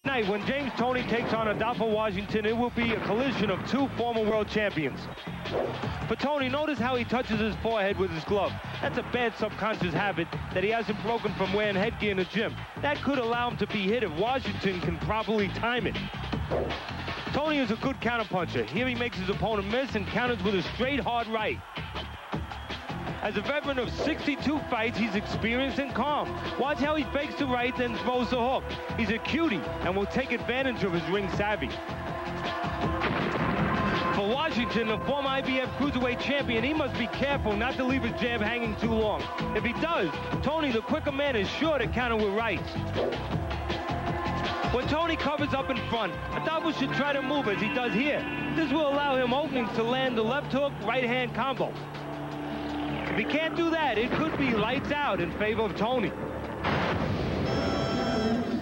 Tonight, when James Toney takes on Adolpho Washington, it will be a collision of two former world champions. For Toney, notice how he touches his forehead with his glove. That's a bad subconscious habit that he hasn't broken from wearing headgear in the gym. That could allow him to be hit if Washington can properly time it. Toney is a good counterpuncher. Here he makes his opponent miss and counters with a straight, hard right. As a veteran of 62 fights, he's experienced and calm. Watch how he fakes the right, then throws the hook. He's a cutie and will take advantage of his ring savvy. For Washington, the former IBF cruiserweight champion, he must be careful not to leave his jab hanging too long. If he does, Toney, the quicker man, is sure to counter with rights. When Toney covers up in front, Adolpho should try to move as he does here. This will allow him openings to land the left hook, right-hand combo. If he can't do that, it could be lights out in favor of Toney.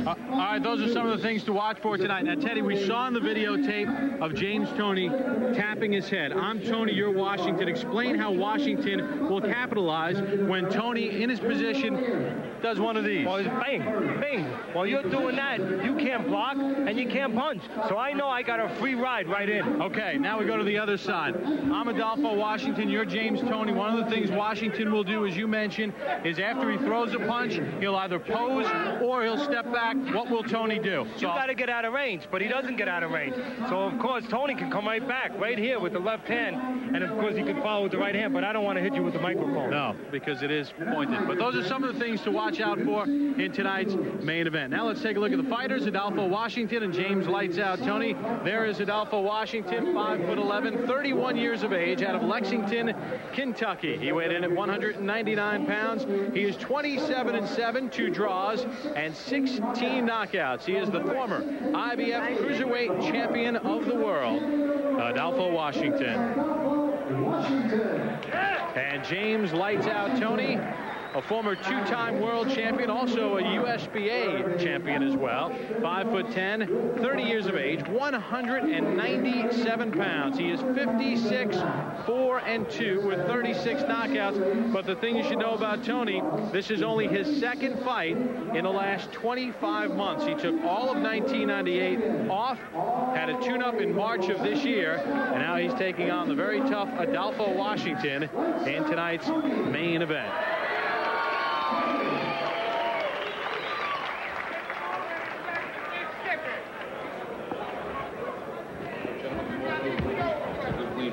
All right, those are some of the things to watch for tonight. Now, Teddy, we saw in the videotape of James Toney tapping his head. I'm Toney, you're Washington. Explain how Washington will capitalize when Toney, in his position, does one of these. Well, it's bang, bang. While you're doing that, you can't block and you can't punch. So I know I got a free ride right in. Okay, now we go to the other side. I'm Adolpho Washington, you're James Toney. One of the things Washington will do, as you mentioned, is after he throws a punch, he'll either pose or he'll step back. What will Toney do? You got to get out of range, but he doesn't get out of range. So, of course, Toney can come right back, right here with the left hand. And, of course, he can follow with the right hand, but I don't want to hit you with the microphone. No, because it is pointed. But those are some of the things to watch out for in tonight's main event. Now let's take a look at the fighters. Adolpho Washington and James Lights Out Toney. There is Adolpho Washington, 5'11", 31 years of age, out of Lexington, Kentucky. He weighed in at 199 pounds. He is 27-7, 2 draws, and 16 knockouts. He is the former IBF Cruiserweight Champion of the world, Adolpho Washington. And James Lights Out Toney, a former 2-time world champion, also a USBA champion as well. 5'10", 30 years of age, 197 pounds. He is 56-4-2 with 36 knockouts. But the thing you should know about Toney, this is only his second fight in the last 25 months. He took all of 1998 off, had a tune-up in March of this year, and now he's taking on the very tough Adolpho Washington in tonight's main event.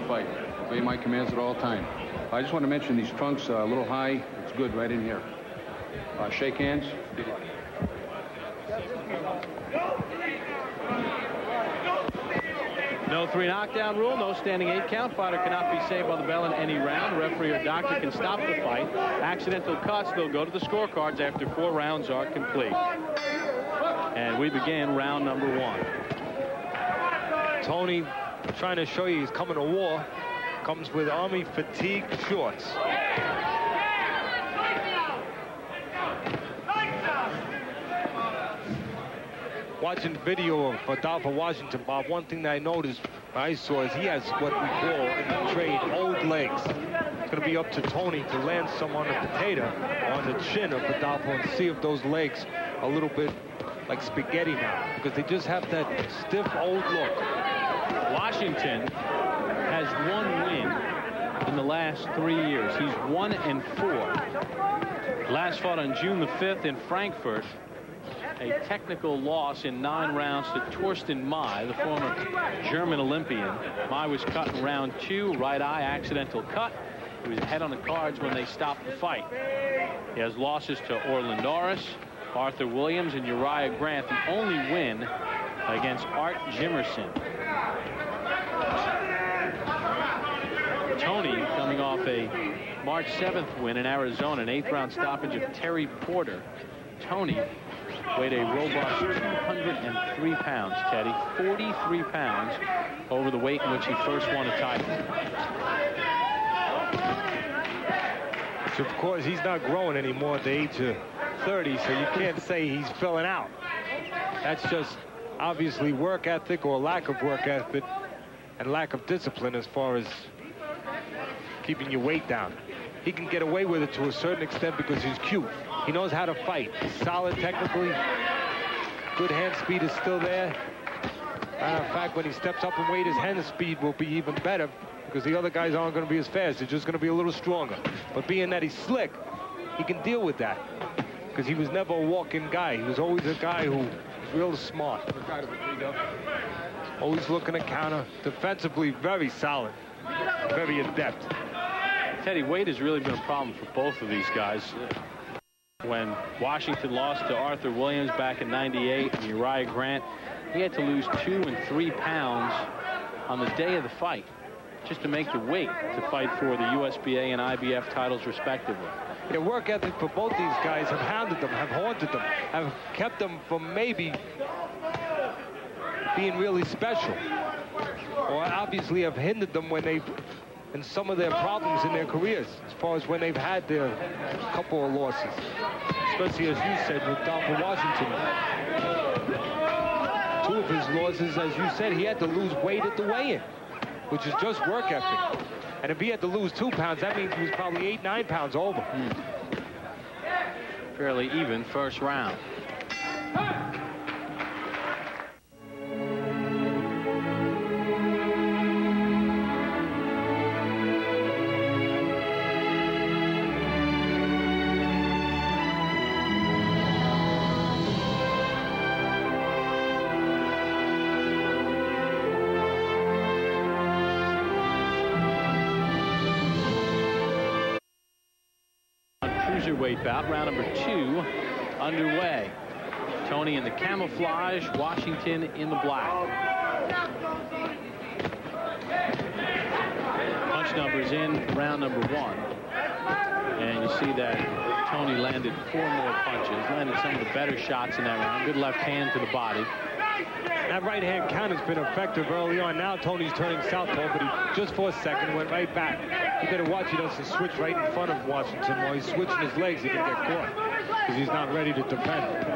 Fight. Obey my commands at all times. I just want to mention these trunks a little high. It's good right in here. Shake hands. No 3 knockdown rule, no standing 8 count. Fighter cannot be saved by the bell in any round. The referee or doctor can stop the fight. Accidental cuts, they'll go to the scorecards after 4 rounds are complete. And we begin round number 1. Toney, trying to show you he's coming to war, comes with army fatigue shorts. Watching video of Adolpho Washington, Bob, one thing that I noticed, I saw, is he has what we call in the trade old legs. It's going to be up to Toney to land some on the potato, on the chin of Adolpho, and see if those legs are a little bit like spaghetti now, because they just have that stiff old look. Washington has 1 win in the last 3 years. He's 1-4. Last fought on June the 5th in Frankfurt. A technical loss in 9 rounds to Torsten Mai, the former German Olympian. Mai was cut in round 2, right eye, accidental cut. He was ahead on the cards when they stopped the fight. He has losses to Orlandoris, Arthur Williams, and Uriah Grant. The only win against Art Jimerson. Toney coming off a March 7th win in Arizona, an 8th round stoppage of Terry Porter. Toney weighed a robust 203 pounds, Teddy. 43 pounds over the weight in which he first won a title. Of course, he's not growing anymore at the age of 30, so you can't say he's filling out. That's just obviously work ethic or lack of work ethic and lack of discipline as far as keeping your weight down. He can get away with it to a certain extent because he's cute. He knows how to fight. He's solid technically. Good hand speed is still there. Matter of fact, when he steps up in weight, his hand speed will be even better because the other guys aren't going to be as fast. They're just going to be a little stronger. But being that he's slick, he can deal with that because he was never a walk-in guy. He was always a guy who was real smart. Always looking to counter. Defensively, very solid. Very adept. Teddy, weight has really been a problem for both of these guys. When Washington lost to Arthur Williams back in '98 and Uriah Grant, he had to lose 2 and 3 pounds on the day of the fight just to make the weight to fight for the USBA and IBF titles respectively. The work ethic for both these guys have hounded them, have haunted them, have kept them from maybe being really special, or obviously have hindered them when they've in some of their problems in their careers, as far as when they've had their couple of losses, especially as you said with Adolpho Washington. 2 of his losses, as you said, he had to lose weight at the weigh-in, which is just work ethic. And if he had to lose 2 pounds, that means he was probably 8, 9 pounds over. Fairly even first round. Cruiserweight bout, round number 2 underway. Toney in the camouflage, Washington in the black. Punch numbers in round number 1. And you see that Toney landed 4 more punches, landed some of the better shots in that round. Good left hand to the body. That right hand count has been effective early on. Now Toney's turning southpaw, but he just for a second went right back. You better watch he doesn't switch right in front of Washington. While he's switching his legs, he can get caught because he's not ready to defend.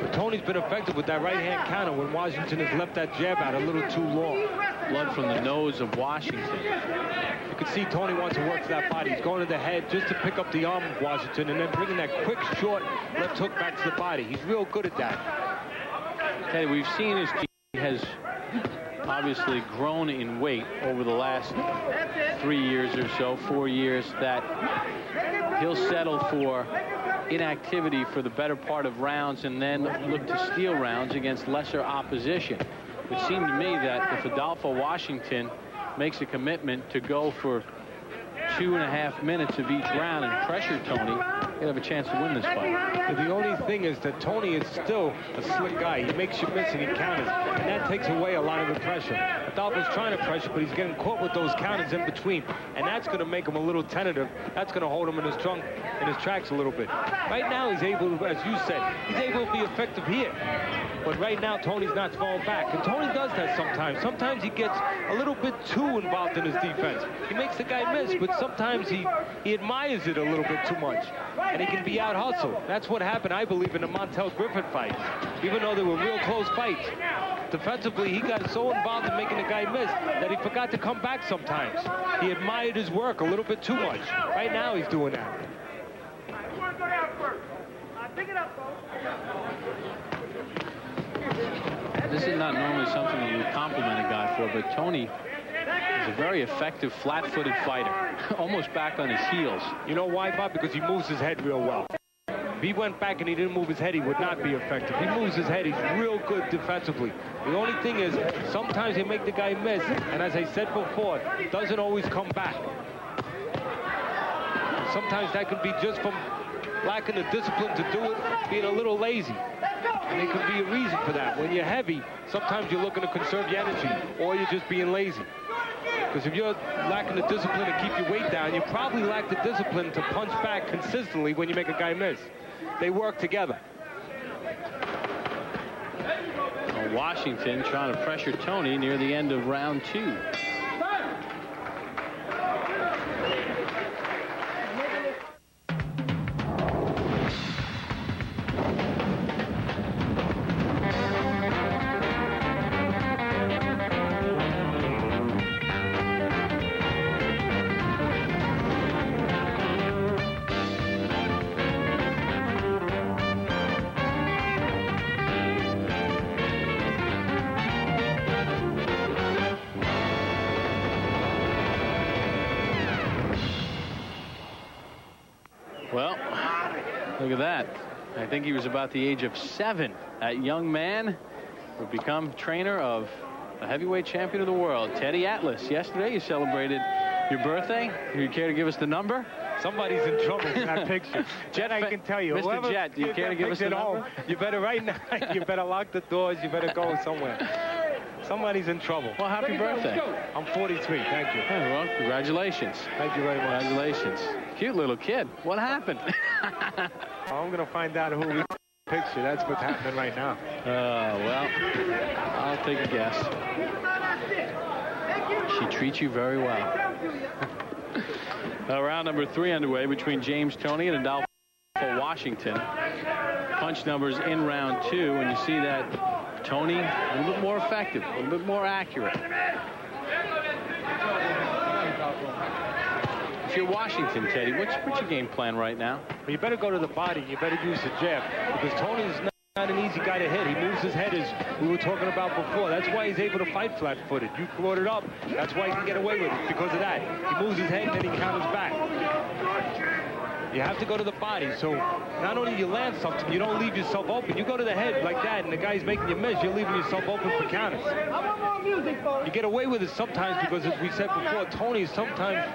But Toney's been effective with that right hand counter when Washington has left that jab out a little too long. Blood from the nose of Washington. You can see Toney wants to work to that body. He's going to the head just to pick up the arm of Washington and then bringing that quick, short left hook back to the body. He's real good at that. Hey, we've seen his team has obviously grown in weight over the last 3 years or so, 4 years, that he'll settle for inactivity for the better part of rounds and then look to steal rounds against lesser opposition. It would seem to me that if Adolpho Washington makes a commitment to go for 2.5 minutes of each round and pressure Toney, he'll have a chance to win this fight. But the only thing is that Toney is still a slick guy. He makes you miss and he counters, and that takes away a lot of the pressure. Adolpho's trying to pressure, but he's getting caught with those counters in between, and that's going to make him a little tentative. That's going to hold him in his tracks a little bit. Right now, he's able to, as you said, he's able to be effective here. But right now, Toney's not falling back, and Toney does that sometimes. Sometimes he gets a little bit too involved in his defense. He makes the guy miss, but sometimes he admires it a little bit too much, and he can be out-hustled. That's what happened, I believe, in the Montel Griffin fight. Even though they were real close fights, defensively, he got so involved in making the guy miss that he forgot to come back sometimes. He admired his work a little bit too much. Right now, he's doing that. This is not normally something that you would compliment a guy for, but Toney is a very effective flat-footed fighter, almost back on his heels. You know why, Bob? Because he moves his head real well. If he went back and he didn't move his head, he would not be effective. He moves his head. He's real good defensively. The only thing is, sometimes they make the guy miss, and as I said before, doesn't always come back. Sometimes that could be just from lacking the discipline to do it, being a little lazy. And it could be a reason for that. When you're heavy, sometimes you're looking to conserve your energy, or you're just being lazy. Because if you're lacking the discipline to keep your weight down, you probably lack the discipline to punch back consistently when you make a guy miss. They work together. Washington trying to pressure Toney near the end of round 2. Look at that. I think he was about the age of 7. That young man would become trainer of the heavyweight champion of the world, Teddy Atlas. Yesterday you celebrated your birthday. Do you care to give us the number? Somebody's in trouble in that picture. Jet, I can tell you. Mr. Jet, do you care to give us the number? You better right now. You better lock the doors. You better go somewhere. Somebody's in trouble. Well, happy birthday. I'm 43. Thank you. Oh, well, congratulations. Thank you very much. Congratulations. Cute little kid. What happened? I'm going to find out who we picture. That's what's happening right now. Well, I'll take a guess. She treats you very well. Round number 3 underway between James Toney and Adolpho Washington. Punch numbers in round 2, and you see that Toney a little bit more effective, a little bit more accurate. If you're Washington, Teddy, what's your game plan right now? Well, you better go to the body. You better use the jab, because Toney's not an easy guy to hit. He moves his head, as we were talking about before. That's why he's able to fight flat-footed. You brought it up. That's why he can get away with it, because of that. He moves his head, and then he counters back. You have to go to the body, so not only you land something, you don't leave yourself open. You go to the head like that, and the guy's making you miss. You're leaving yourself open for counters. You get away with it sometimes because, as we said before, Toney sometimes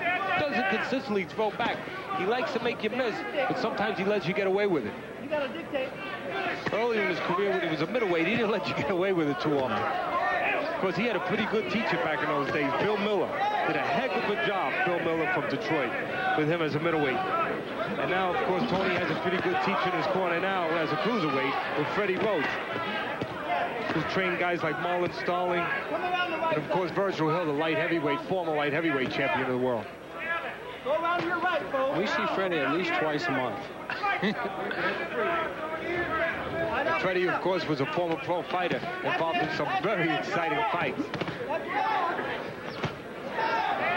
doesn't consistently throw back. He likes to make you miss, but sometimes he lets you get away with it. You gotta dictate. Early in his career, when he was a middleweight, he didn't let you get away with it too often. Because he had a pretty good teacher back in those days. Bill Miller did a heck of a job, Bill Miller from Detroit, with him as a middleweight. And now, of course, Toney has a pretty good teacher in his corner now as a cruiserweight with Freddie Roach, who's trained guys like Marlon Starling, and of course Virgil Hill, the light heavyweight, former light heavyweight champion of the world. Go around your right, folks. We see Freddie at least twice a month. Freddie, of course, was a former pro fighter involved in some very exciting fights.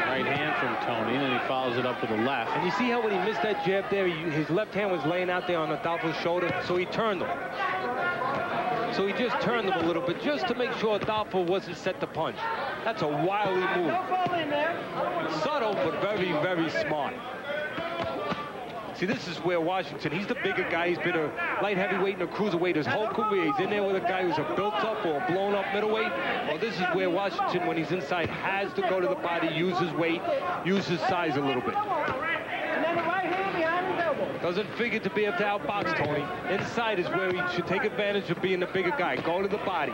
Right hand from Toney, and then he follows it up with a left. And you see how when he missed that jab there, his left hand was laying out there on Adolfo's shoulder, so he turned him. So he just turned him a little bit, just to make sure Adolfo wasn't set to punch. That's a wily move. Subtle, but very, very smart. See, this is where Washington, he's the bigger guy. He's been a light heavyweight and a cruiserweight his whole career. He's in there with a guy who's a built-up or a blown-up middleweight. Well, this is where Washington, when he's inside, has to go to the body, use his weight, use his size a little bit. And then the right hand behind his elbow. Doesn't figure to be able to outbox Toney. Inside is where he should take advantage of being the bigger guy. Go to the body.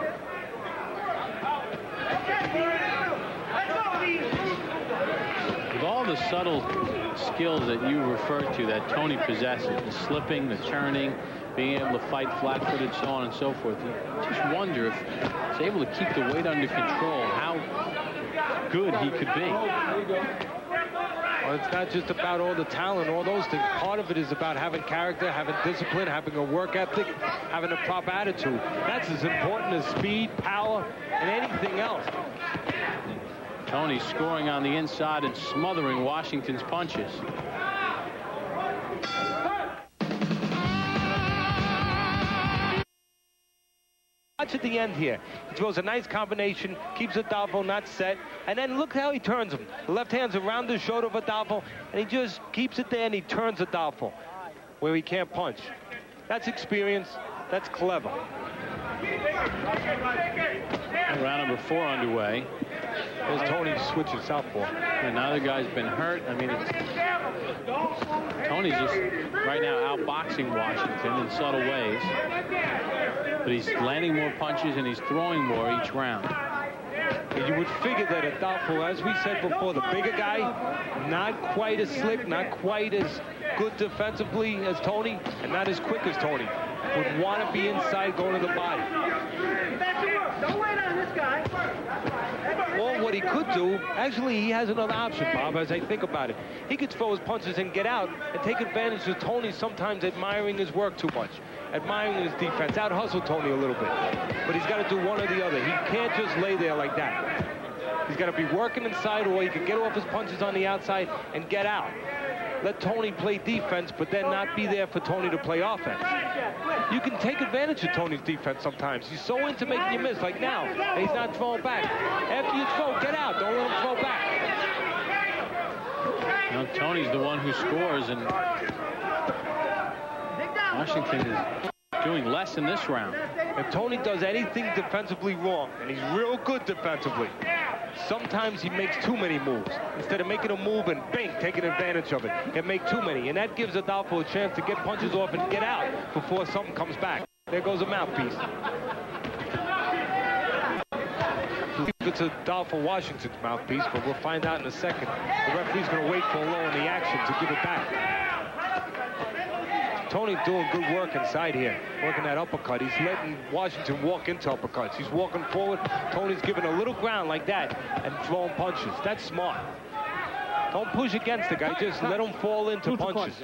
With all the subtle skills that you referred to that Toney possesses, the slipping, the turning, being able to fight flat-footed, so on and so forth, you just wonder if he's able to keep the weight under control, how good he could be. Well, it's not just about all the talent, all those things. Part of it is about having character, having discipline, having a work ethic, having a proper attitude. That's as important as speed, power, and anything else. Toney scoring on the inside and smothering Washington's punches. Watch at the end here. He throws a nice combination, keeps Adolfo not set, and then look how he turns him. The left hand's around the shoulder of Adolfo, and he just keeps it there, and he turns Adolfo where he can't punch. That's experience. That's clever. Round number 4 underway. There's Toney switching southpaw. And now the guy's been hurt. I mean, Toney's just right now outboxing Washington in subtle ways. But he's landing more punches and he's throwing more each round. You would figure that Adolfo, as we said before, the bigger guy, not quite as slick, not quite as good defensively as Toney, and not as quick as Toney, would want to be inside going to the body. Don't wait on this guy. Or what he could do, actually, he has another option, Bob, as I think about it. He could throw his punches and get out and take advantage of Toney sometimes admiring his work too much, admiring his defense, out-hustle Toney a little bit. But he's got to do one or the other. He can't just lay there like that. He's got to be working inside, or he can get off his punches on the outside and get out. Let Toney play defense, but then not be there for Toney to play offense. You can take advantage of Toney's defense sometimes. He's so into making you miss, like now. And he's not throwing back. After you throw, get out. Don't let him throw back. Now, Toney's the one who scores, and Washington is doing less in this round. If Toney does anything defensively wrong, and he's real good defensively, sometimes he makes too many moves. Instead of making a move and bing, taking advantage of it, he'll make too many. And that gives Adolpho a chance to get punches off and get out before something comes back. There goes a mouthpiece. It's Adolpho Washington's mouthpiece, but we'll find out in a second. The referee's going to wait for a low in the action to give it back. Toney doing good work inside here, working that uppercut. He's letting Washington walk into uppercuts. He's walking forward. Toney's giving a little ground like that and throwing punches. That's smart. Don't push against the guy. Just let him fall into punches.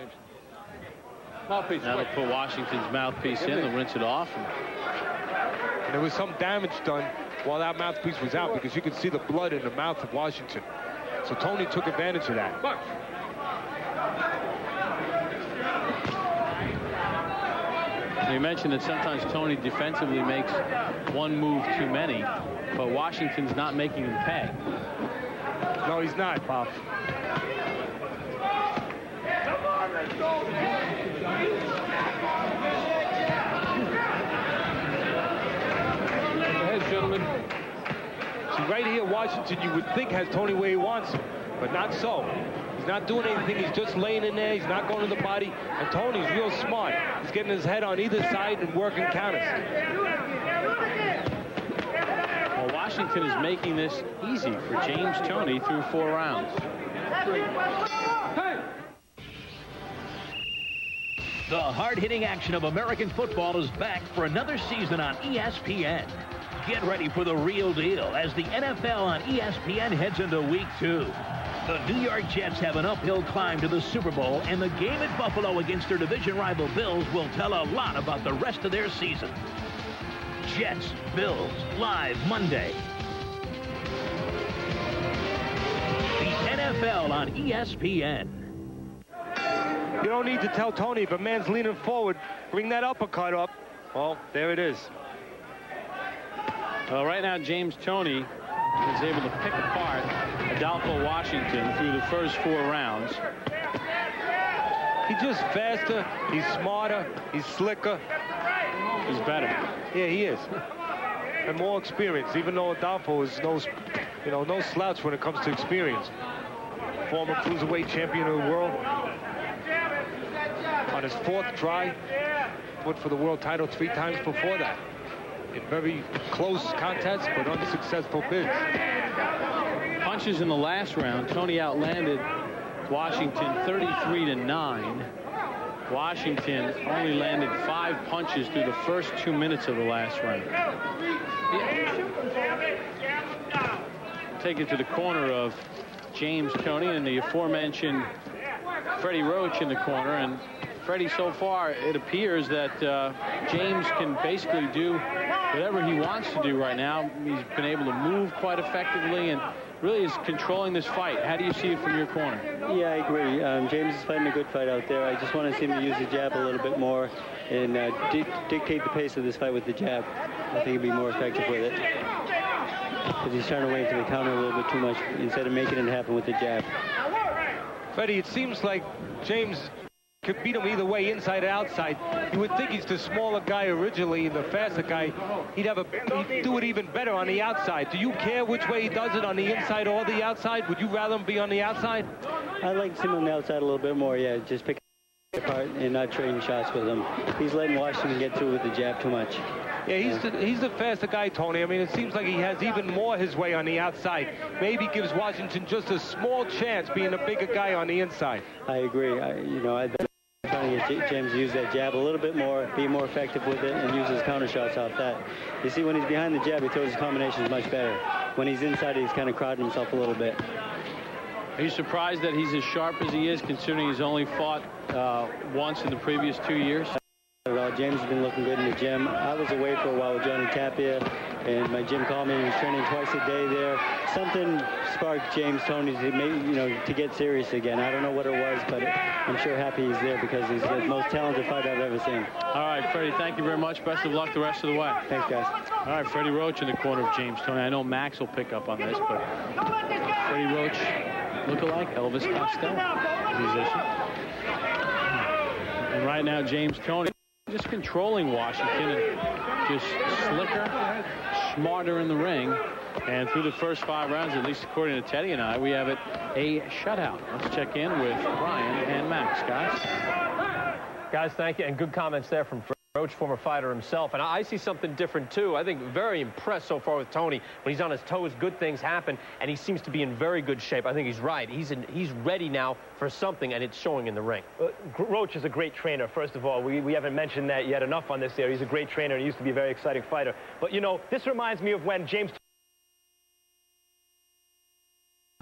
Now they'll put Washington's mouthpiece in. They'll rinse it off. And there was some damage done while that mouthpiece was out, because you could see the blood in the mouth of Washington. So Toney took advantage of that. You mentioned that sometimes Toney defensively makes one move too many, but Washington's not making him pay. No, he's not, Bob. Go ahead, gentlemen. See, right here, Washington, you would think has Toney where he wants him, but not so. He's not doing anything. He's just laying in there. He's not going to the body. And Toney's real smart. He's getting his head on either side and working counters. Well, Washington is making this easy for James Toney through 4 rounds. The hard-hitting action of American football is back for another season on ESPN. Get ready for the real deal as the NFL on ESPN heads into Week 2. The New York Jets have an uphill climb to the Super Bowl, and the game at Buffalo against their division rival Bills will tell a lot about the rest of their season. Jets, Bills, live Monday. The NFL on ESPN. You don't need to tell Toney if a man's leaning forward, bring that uppercut up. Well, there it is. Well, right now, James Toney is able to pick apart Adolpho Washington through the first 4 rounds. He's just faster, he's smarter, he's slicker. He's better. Yeah, he is. And more experience, even though Adolpho is no slouch when it comes to experience. Former cruiserweight champion of the world. On his 4th try, fought for the world title 3 times before that. In very close contests, but unsuccessful bids. Punches in the last round. Toney outlanded Washington 33-9. Washington only landed 5 punches through the first 2 minutes of the last round. Take it to the corner of James Toney and the aforementioned Freddie Roach in the corner. And Freddie, so far, it appears that James can basically do whatever he wants to do right now. He's been able to move quite effectively and really is controlling this fight. How do you see it from your corner? Yeah, I agree. James is fighting a good fight out there. I just want to see him to use the jab a little bit more and dictate the pace of this fight with the jab. I think he'll be more effective with it. Because he's trying to wait to the counter a little bit too much instead of making it happen with the jab. Freddie, it seems like James could beat him either way, inside or outside. You would think he's the smaller guy originally and the faster guy. He'd do it even better on the outside. Do you care which way he does it, on the inside or the outside? Would you rather him be on the outside? I'd like to see him on the outside a little bit more, yeah. Just pick it apart and not trading shots with him. He's letting Washington get through with the jab too much. Yeah, he's the faster guy, Toney. I mean, it seems like he has even more his way on the outside. Maybe gives Washington just a small chance being a bigger guy on the inside. I agree. I'm trying to get James to use that jab a little bit more, be more effective with it, and use his counter shots off that. You see, when he's behind the jab, he throws his combinations much better. When he's inside, he's kind of crowding himself a little bit. Are you surprised that he's as sharp as he is, considering he's only fought once in the previous 2 years? James has been looking good in the gym. I was away for a while with Johnny Tapia, and my gym called me. He was training twice a day there. Something sparked James Toney to get serious again. I don't know what it was, but I'm sure happy he's there because he's the most talented fighter I've ever seen. All right, Freddie, thank you very much. Best of luck the rest of the way. Thanks, guys. All right, Freddie Roach in the corner of James Toney. I know Max will pick up on this, but Freddie Roach, look-alike Elvis Costello, musician. And right now, James Toney just controlling Washington and just slicker, smarter in the ring. And through the first 5 rounds, at least according to Teddy and I, we have it a shutout. Let's check in with Brian and Max, guys. Guys, thank you, and good comments there from Roach, former fighter himself. And I see something different, too. I think very impressed so far with Toney. When he's on his toes, good things happen, and he seems to be in very good shape. I think he's right. He's ready now for something, and it's showing in the ring. Roach is a great trainer, first of all. We haven't mentioned that yet enough on this area. He's a great trainer, and he used to be a very exciting fighter. But, you know, this reminds me of when James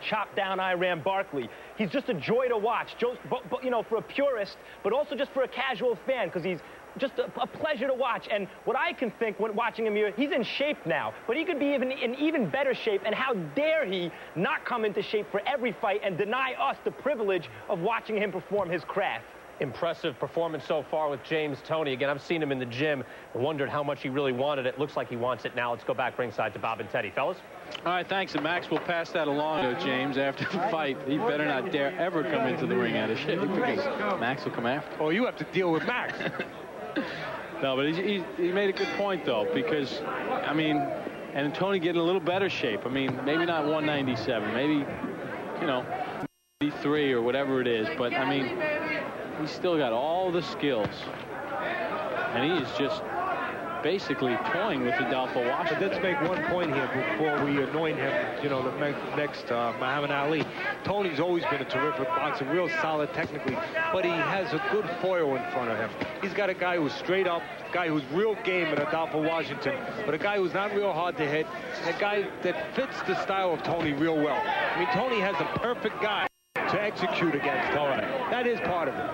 chopped down Iran Barkley. He's just a joy to watch, but you know, for a purist, but also just for a casual fan, because he's just a pleasure to watch. And what I can think when watching him here, he's in shape now, but he could be in even better shape. And how dare he not come into shape for every fight and deny us the privilege of watching him perform his craft. Impressive performance so far with James Toney. Again, I've seen him in the gym and wondered how much he really wanted it. Looks like he wants it now. Let's go back ringside to Bob and Teddy. Fellas? All right, thanks. And Max will pass that along to James after the fight. He better not dare ever come into the ring out of shape, because Max will come after. Oh, you have to deal with Max. No, but he made a good point, though, because, I mean, and Toney getting a little better shape. I mean, maybe not 197, maybe, you know, 93 or whatever it is. But, I mean, he's still got all the skills. And he is just basically toying with Adolpho Washington. But let's make one point here before we anoint him, you know, the next Muhammad Ali. Toney's always been a terrific boxer, real solid technically, but he has a good foil in front of him. He's got a guy who's straight up, a guy who's real game in Adolpho Washington, but a guy who's not real hard to hit, a guy that fits the style of Toney real well. I mean, Toney has a perfect guy to execute against. All right. That is part of it.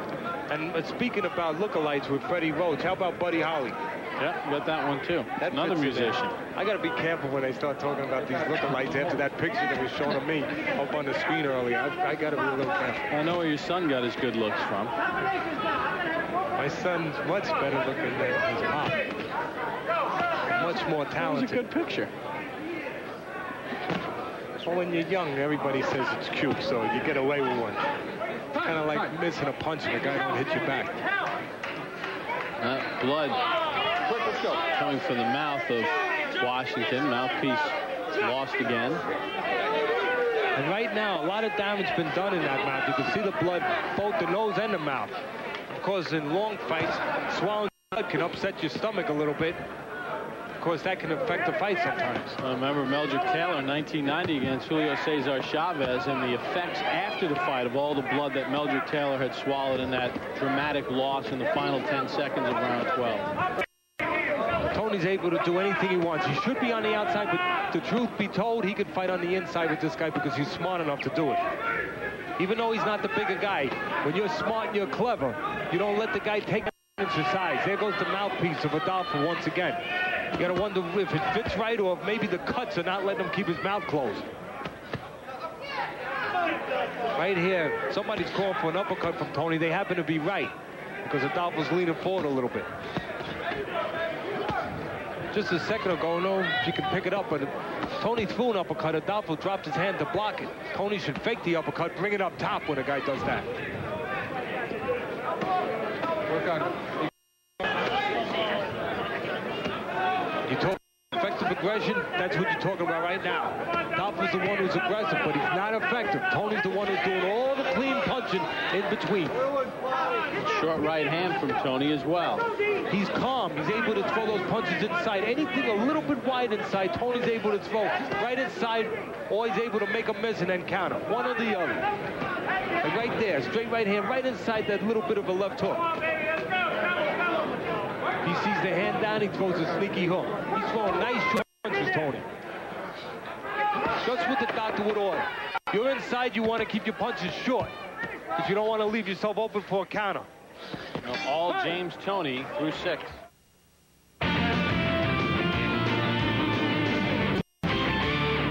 And speaking about lookalikes with Freddie Roach, how about Buddy Holly? Yeah, got that one too. Another musician. I got to be careful when I start talking about these lookalikes after that picture that was shown of me up on the screen earlier. I got to be a little careful. I know where your son got his good looks from. My son's much better looking than his pop. Much more talented. That was a good picture. Well, when you're young, everybody says it's cute, so you get away with one. Kind of like missing a punch and the guy don't hit you back. Blood coming from the mouth of Washington. Mouthpiece lost again. And right now, a lot of damage been done in that mouth. You can see the blood, both the nose and the mouth. Of course, in long fights, swallowing blood can upset your stomach a little bit. Of course, that can affect the fight sometimes. I remember Meldrick Taylor in 1990 against Julio Cesar Chavez, and the effects after the fight of all the blood that Meldrick Taylor had swallowed in that dramatic loss in the final 10 seconds of round 12. Toney's able to do anything he wants. He should be on the outside, but the truth be told, he could fight on the inside with this guy because he's smart enough to do it. Even though he's not the bigger guy, when you're smart and you're clever, you don't let the guy take an inch of size. There goes the mouthpiece of Adolpho once again. You got to wonder if it fits right or if maybe the cuts are not letting him keep his mouth closed. Right here, somebody's calling for an uppercut from Toney. They happen to be right because Adolfo's leaning forward a little bit. Just a second ago, no, she can pick it up, but Toney threw an uppercut. Adolfo dropped his hand to block it. Toney should fake the uppercut, bring it up top when a guy does that. Work on it. You talk effective aggression, that's what you're talking about right now. Adolfo's the one who's aggressive, but he's not effective. Toney's the one who's doing all the clean punching in between. Short right hand from Toney as well. He's calm. He's able to throw those punches inside. Anything a little bit wide inside, Toney's able to throw right inside, or he's able to make a miss and then counter. One or the other. And right there, straight right hand, right inside that little bit of a left hook. He sees the hand down, he throws a sneaky hook. He's throwing nice short punches, Toney. Just what the doctor would order. You're inside, you want to keep your punches short, because you don't want to leave yourself open for a counter. All James Toney through 6.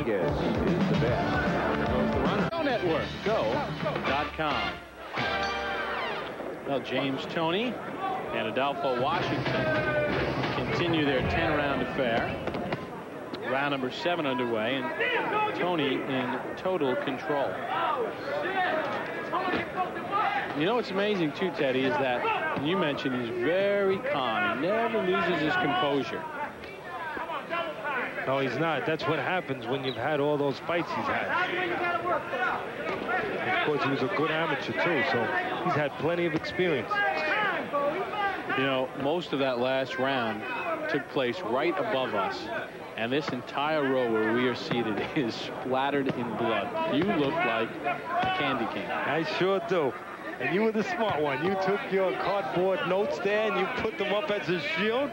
Yes, is the best. Go Network, go.com. Well, James Toney and Adolpho Washington continue their 10-round affair. Round number 7 underway, and Toney in total control. You know what's amazing, too, Teddy, is that you mentioned he's very calm. He never loses his composure. No, he's not. That's what happens when you've had all those fights he's had. Of course, he was a good amateur, too, so he's had plenty of experience. You know, most of that last round took place right above us. And this entire row where we are seated is splattered in blood. You look like a candy king. I sure do. And you were the smart one. You took your cardboard notes there and you put them up as a shield.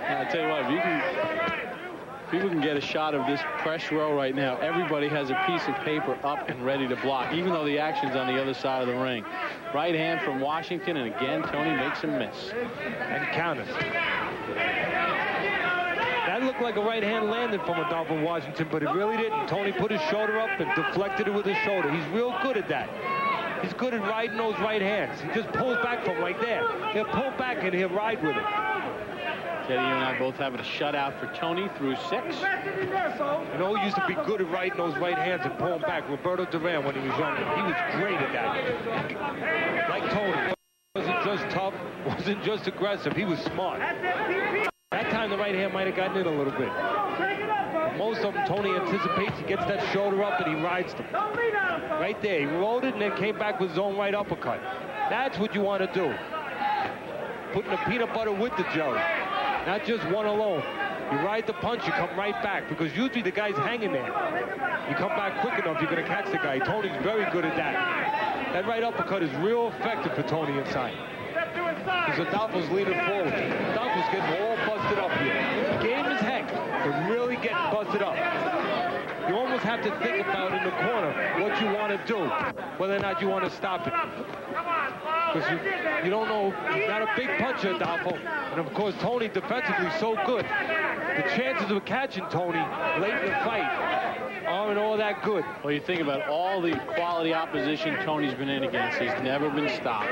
I'll tell you what, if people can get a shot of this press row right now, everybody has a piece of paper up and ready to block, even though the action's on the other side of the ring. Right hand from Washington, and again, Toney makes him miss. And counters. That looked like a right hand landed from Adolpho Washington, but it really didn't. Toney put his shoulder up and deflected it with his shoulder. He's real good at that. He's good at riding those right hands. He just pulls back from right there. He'll pull back and he'll ride with it. Teddy, you and I both having a shutout for Toney through 6. You know who used to be good at riding those right hands and pulling back? Roberto Duran when he was younger. He was great at that. Like Toney. Wasn't just tough, wasn't just aggressive. He was smart. That time the right hand might have gotten in a little bit. Most of them, Toney anticipates. He gets that shoulder up and he rides them. Right there. He rolled it and then came back with his own right uppercut. That's what you want to do. Putting the peanut butter with the jelly. Not just one alone. You ride the punch, you come right back, because usually the guy's hanging there. You come back quick enough, you're going to catch the guy. Toney's very good at that. That right uppercut is real effective for Toney inside. Because Adolfo's leaning forward. Adolfo's getting all busted up here. Game as heck, but really getting busted up. You almost have to think about in the corner what you want to do, whether or not you want to stop it. Because you don't know, he's not a big puncher, Adolpho. And of course, Toney defensively so good. The chances of catching Toney late in the fight aren't all that good. Well, you think about all the quality opposition Toney's been in against. He's never been stopped.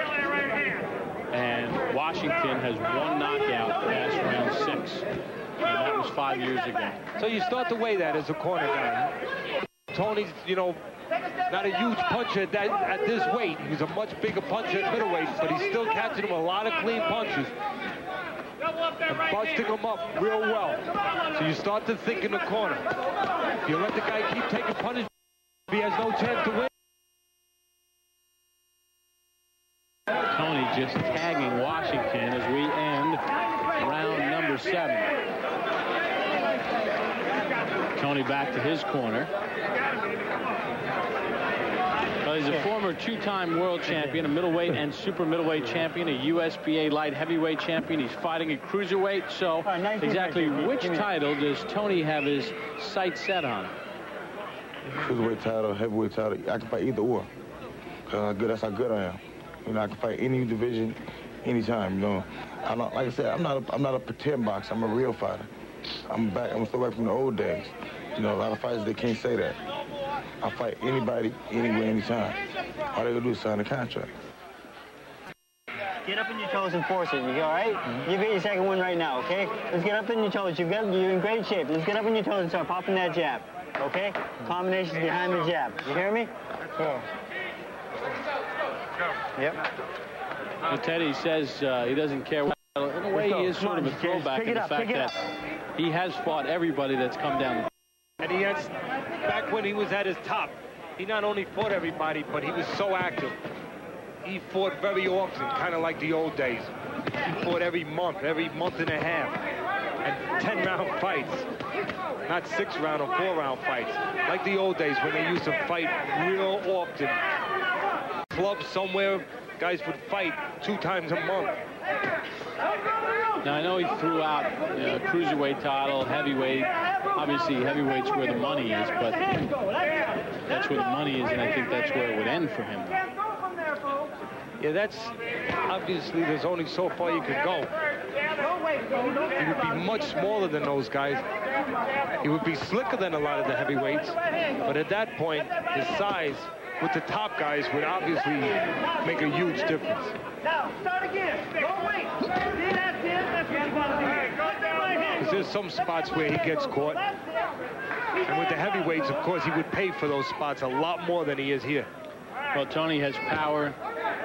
And Washington has one knockout past round 6. And that was 5 years ago. So you start to weigh that as a corner guy. Toney's, you know, not a huge puncher at this weight. He's a much bigger puncher at middleweight, but he's still catching him a lot of clean punches and busting him up real well. So you start to think in the corner. If you let the guy keep taking punches, he has no chance to win. Toney just tagging Washington as we end round number 7. Toney back to his corner. Well, he's a former 2-time world champion, a middleweight and super middleweight champion, a USBA light heavyweight champion. He's fighting at cruiserweight. So exactly which title does Toney have his sights set on? Cruiserweight title, heavyweight title. I can fight either or. That's how good I am. You know, I can fight any division, anytime. You know, I'm not, like I said, I'm not a pretend boxer. I'm a real fighter. I'm still back from the old days. You know, a lot of fighters, they can't say that. I fight anybody, anywhere, anytime. All they gotta do is sign a contract. Get up on your toes and force it. You all right? You get your second one right now, okay? Let's get up on your toes. You're in great shape. Let's get up on your toes and start popping that jab, okay? Combinations behind the jab. You hear me? Yeah. Yep. Well, Teddy says he doesn't care. In a way, he is sort of a throwback in the fact that he has fought everybody that's come down. And he has, back when he was at his top, he not only fought everybody, but he was so active. He fought very often, kind of like the old days. He fought every month and a half, and 10-round fights, not 6-round or 4-round fights, like the old days when they used to fight real often. Clubs somewhere, guys would fight 2 times a month. Now, I know he threw out cruiserweight title, heavyweight. Obviously, heavyweight's where the money is, but that's where the money is, and I think that's where it would end for him. Yeah, that's obviously there's only so far you can go. He would be much smaller than those guys. He would be slicker than a lot of the heavyweights, but at that point, his size with the top guys would obviously make a huge difference. Now, start again. Don't wait. See, that's it. That's what you want to do. Because there's some spots where he gets caught. And with the heavyweights, of course, he would pay for those spots a lot more than he is here. Well, Toney has power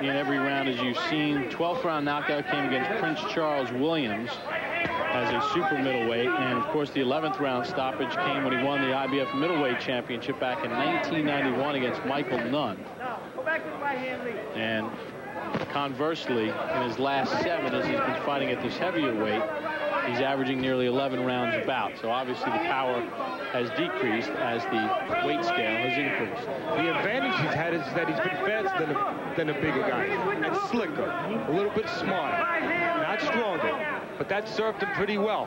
in every round, as you've seen. 12th round knockout came against Prince Charles Williams as a super middleweight, and of course the 11th round stoppage came when he won the IBF middleweight championship back in 1991 against Michael Nunn. And conversely, in his last 7, as he's been fighting at this heavier weight, he's averaging nearly 11 rounds a bout. So obviously the power has decreased as the weight scale has increased. The advantage he's had is that he's been faster than the bigger guys, and slicker, a little bit smarter, not stronger. But that served him pretty well,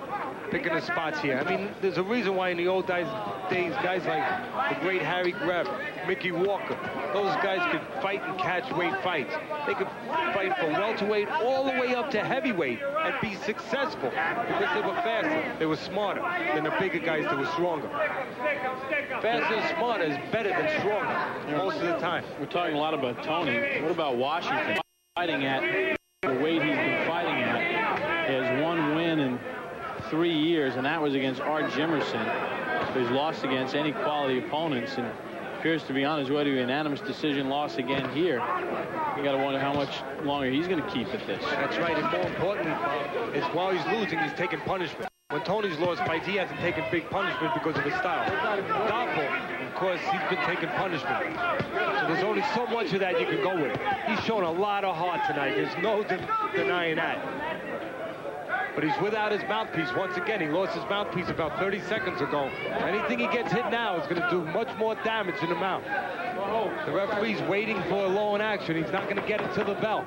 picking the spots here. I mean, there's a reason why in the old days, guys like the great Harry Greb, Mickey Walker, those guys could fight and catch weight fights. They could fight from welterweight all the way up to heavyweight and be successful because they were faster, they were smarter than the bigger guys that were stronger. Faster and smarter is better than stronger most of the time. We're talking a lot about Toney. What about Washington? Fighting at the weight he's been fighting at. He has 1 win in 3 years, and that was against Art Jimerson, who's lost against any quality opponents and appears to be on his way to a unanimous decision loss again here. You got to wonder how much longer he's going to keep at this. That's right, and more importantly, is while he's losing, he's taking punishment. When Toney's lost fights, he hasn't taken big punishment because of his style. Adolpho, of course, he's been taking punishment. So there's only so much of that you can go with. He's shown a lot of heart tonight. There's no denying that. But he's without his mouthpiece once again. He lost his mouthpiece about 30 seconds ago. Anything he gets hit now is going to do much more damage in the mouth. The referee's waiting for a low in action. He's not going to get it to the bell.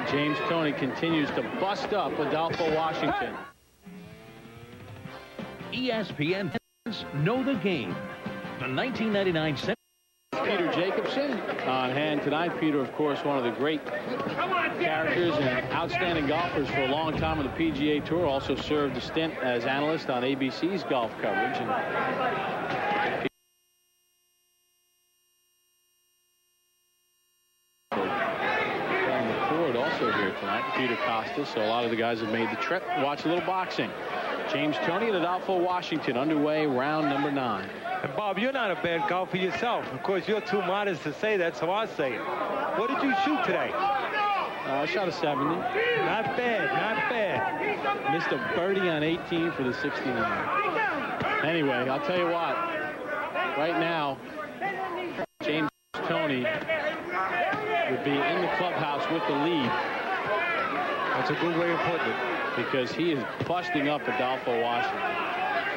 James Toney continues to bust up Adolpho Washington. ESPN know the game. The 1999 Peter Jacobson on hand tonight. Peter, of course, one of the great characters and outstanding golfers for a long time on the PGA Tour. Also served a stint as analyst on ABC's golf coverage. And on the court also here tonight, Peter Costas. So a lot of the guys have made the trip. Watch a little boxing. James Toney and Adolpho Washington underway, round number 9. And Bob, you're not a bad golfer yourself. Of course, you're too modest to say that, so I'll say it. What did you shoot today? I shot a 70. Not bad, not bad. Missed a birdie on 18 for the 69. Anyway, I'll tell you what. Right now, James Toney would be in the clubhouse with the lead. That's a good way of putting it. Because he is busting up Adolpho Washington.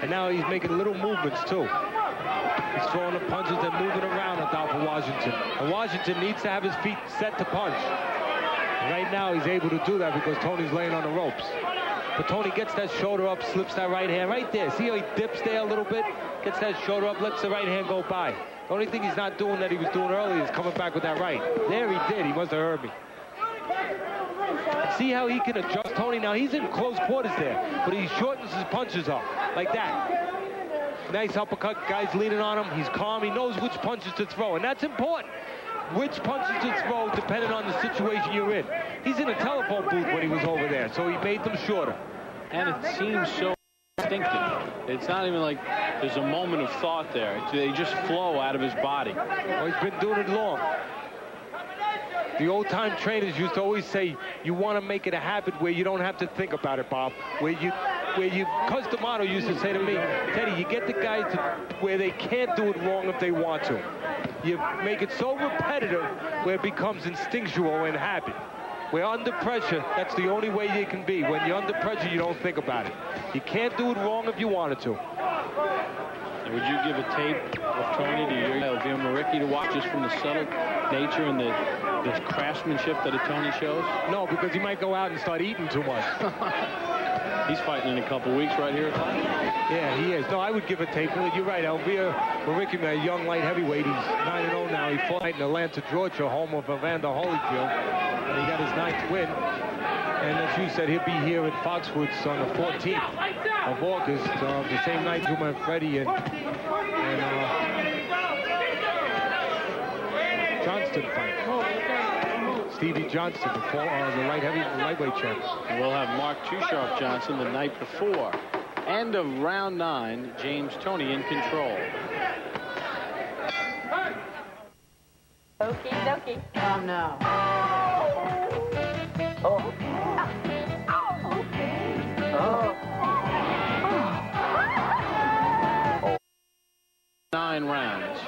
And now he's making little movements, too. He's throwing the punches and moving around Adolpho Washington. And Washington needs to have his feet set to punch. And right now, he's able to do that because Toney's laying on the ropes. But Toney gets that shoulder up, slips that right hand right there. See how he dips there a little bit? Gets that shoulder up, lets the right hand go by. The only thing he's not doing that he was doing earlier is coming back with that right. There he did. He must have heard me. See how he can adjust Toney. Now he's in close quarters there, but he shortens his punches up like that. Nice uppercut. Guy's leaning on him. He's calm. He knows which punches to throw, and that's important. Which punches to throw depending on the situation you're in. He's in a telephone booth when he was over there, so he made them shorter. And it seems so instinctive. It's not even like there's a moment of thought there. They just flow out of his body. Well, he's been doing it long. The old-time trainers used to always say, you want to make it a habit where you don't have to think about it, Bob. Cus D'Amato used to say to me, Teddy, you get the guys to where they can't do it wrong if they want to. You make it so repetitive where it becomes instinctual and habit. Where under pressure, that's the only way you can be. When you're under pressure, you don't think about it. You can't do it wrong if you wanted to. And would you give a tape of Toney to your Via Maricki to watch just from the subtle nature and the craftsmanship that a Toney shows? No, because he might go out and start eating too much. He's fighting in a couple weeks right here at home. Yeah, he is. No, I would give a tape. You're right, Via Maricki, a young light heavyweight. He's 9-0 now. He fought in Atlanta, Georgia, home of Evander Holyfield. And he got his 9th win. And as you said, he'll be here at Foxwoods on the 14th of August, the same night Juma and Freddie and Johnston fight. Stevie Johnston, the lightweight champ. And we'll have Mark Too Sharp Johnson the night before. End of round 9. James Toney in control. Okie dokie. Oh, no. Oh. Oh, okay. Oh. 9 rounds.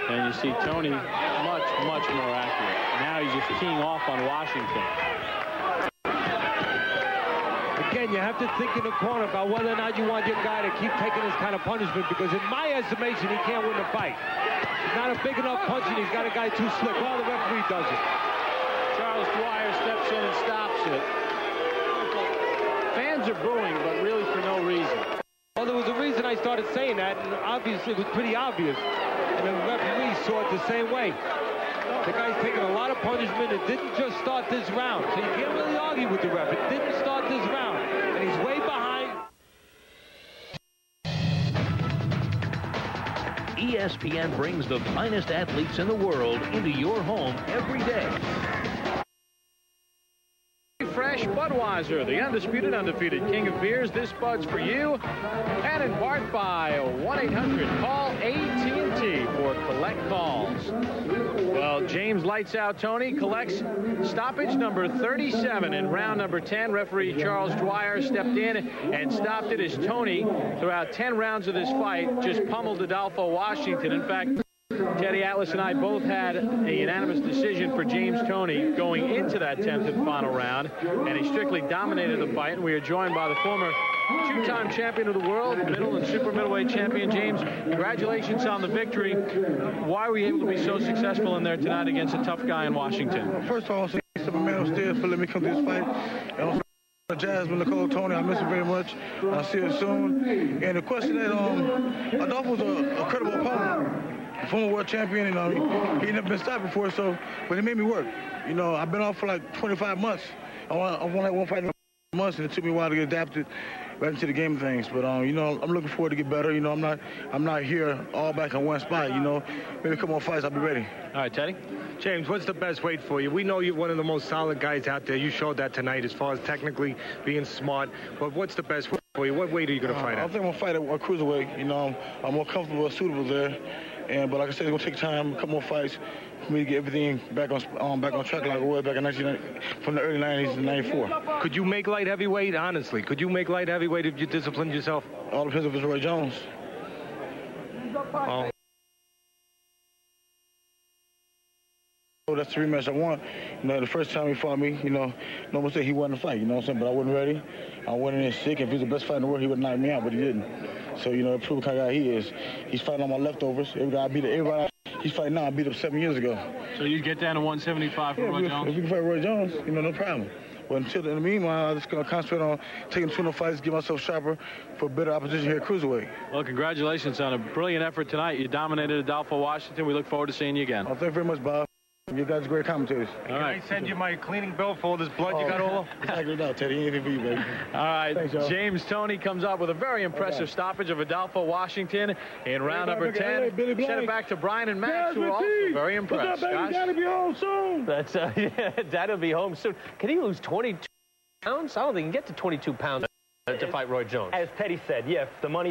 And you see Toney much more accurate. Now he's just teeing off on Washington. Again, you have to think in the corner about whether or not you want your guy to keep taking this kind of punishment, because in my estimation, he can't win the fight. He's not a big enough punch, and he's got a guy too slick. Well, the referee does it. Charles Dwyer steps in and stops it. Fans are booing, but really for no reason. Well, there was a reason I started saying that, and obviously it was pretty obvious. And the referee saw it the same way. The guy's taking a lot of punishment. It didn't just start this round, so you can't really argue with the ref. It didn't start this round, and he's way behind. ESPN brings the finest athletes in the world into your home every day. Fresh Budweiser, the undisputed, undefeated king of beers. This Bud's for you. And in part by 1-800-CALL AT&T for collect calls. Well, James lights out Toney, collects stoppage number 37 in round number 10. Referee Charles Dwyer stepped in and stopped it as Toney, throughout 10 rounds of this fight, just pummeled Adolpho Washington. In fact, Teddy Atlas and I both had a unanimous decision for James Toney going into that 10th and final round, and he strictly dominated the fight. And we are joined by the former two-time champion of the world, middle and super middleweight champion. James, congratulations on the victory. Why were you able to be so successful in there tonight against a tough guy in Washington? Well, first of all, thanks to my man upstairs for letting me come to this fight. And also Jasmine, Nicole, Toney, I miss her very much. I'll see her soon. And the question that Adolpho's a credible opponent. Former world champion, he never been stopped before, but he made me work. I've been off for like 25 months. I won like one fight in months, and it took me a while to get adapted right into the game of things. But I'm looking forward to get better. I'm not here all back in one spot. Maybe a couple more fights, I'll be ready. All right, Teddy. James, what's the best weight for you? We know you're one of the most solid guys out there. You showed that tonight as far as technically being smart. But what's the best weight for you? What weight are you going to fight at? I think I'm going to fight at a cruiserweight. I'm more comfortable and suitable there. But like I said, it's going to take time, a couple more fights for me to get everything back on track like it was back in from the early 90s to 94. Could you make light heavyweight, honestly? Could you make light heavyweight if you disciplined yourself? All depends if it's Roy Jones. Oh. That's the rematch I want. The first time he fought me, no one said he wasn't a fight, you know what I'm saying? But I wasn't ready. I went in there sick. If he's the best fighter in the world, he would knock me out, but he didn't. So, it proved the kind of guy he is. He's fighting on my leftovers. Everybody he's fighting now, I beat up 7 years ago. So you get down to 175 for Roy Jones? If you can fight Roy Jones, no problem. But in the meanwhile, I'm just going to concentrate on taking 2 fights, get myself sharper for better opposition here at cruiserweight. Well, congratulations on a brilliant effort tonight. You dominated Adolpho Washington. We look forward to seeing you again. Oh, thank you very much, Bob. You guys are great commentators. Can I send you my cleaning bill for all this blood you got all over? Exactly now, Teddy. Anything for you, baby. All right. Thanks, James Toney comes up with a very impressive stoppage of Adolpho Washington in round number 10. Send it back to Brian and Max, who are also very impressed. Guys, gotta be home soon. That's Dad'll be home soon. Can he lose 22 pounds? I don't think he can get to 22 pounds to fight Roy Jones. As Teddy said, yeah, if the money